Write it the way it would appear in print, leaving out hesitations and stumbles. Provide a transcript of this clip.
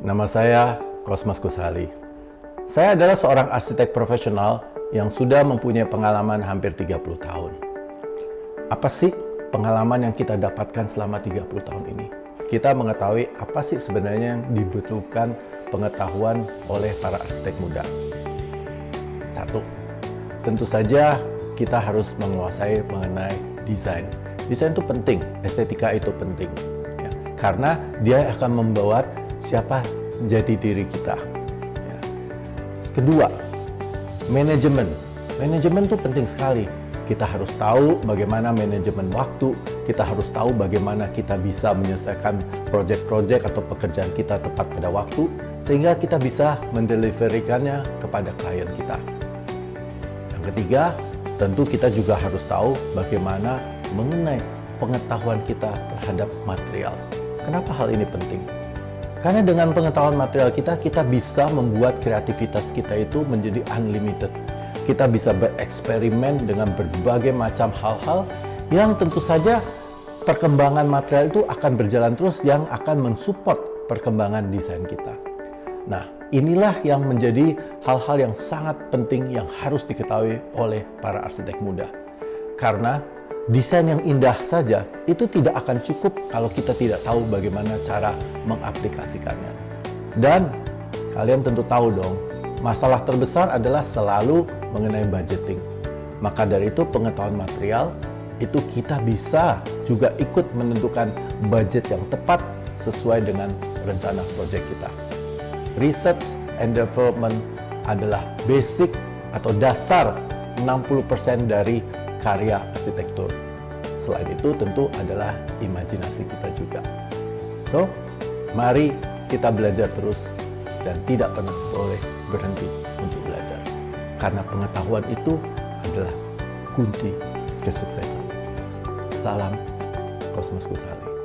Nama saya Kosmas Kusali. Saya adalah seorang arsitek profesional yang sudah mempunyai pengalaman hampir 30 tahun. Apa sih pengalaman yang kita dapatkan selama 30 tahun ini? Kita mengetahui apa sih sebenarnya yang dibutuhkan pengetahuan oleh para arsitek muda. Satu, tentu saja kita harus menguasai mengenai desain. Desain itu penting, estetika itu penting. Ya, karena dia akan membuat siapa jadi diri kita. Ya. Kedua, manajemen. Manajemen itu penting sekali. Kita harus tahu bagaimana manajemen waktu, kita harus tahu bagaimana kita bisa menyelesaikan proyek-proyek atau pekerjaan kita tepat pada waktu, sehingga kita bisa mendeliverikannya kepada klien kita. Yang ketiga, tentu kita juga harus tahu bagaimana mengenai pengetahuan kita terhadap material. Kenapa hal ini penting? Karena dengan pengetahuan material kita bisa membuat kreativitas kita itu menjadi unlimited. Kita bisa bereksperimen dengan berbagai macam hal-hal yang tentu saja perkembangan material itu akan berjalan terus yang akan mensupport perkembangan desain kita. Nah, inilah yang menjadi hal-hal yang sangat penting yang harus diketahui oleh para arsitek muda. Karena desain yang indah saja itu tidak akan cukup kalau kita tidak tahu bagaimana cara mengaplikasikannya. Dan kalian tentu tahu dong, masalah terbesar adalah selalu mengenai budgeting. Maka dari itu pengetahuan material itu kita bisa juga ikut menentukan budget yang tepat sesuai dengan rencana proyek kita. Research and development adalah basic atau dasar 60% dari karya arsitektur. Selain itu tentu adalah imajinasi kita juga. So, mari kita belajar terus dan tidak pernah boleh berhenti untuk belajar. Karena pengetahuan itu adalah kunci kesuksesan. Salam Kosmas Kusali.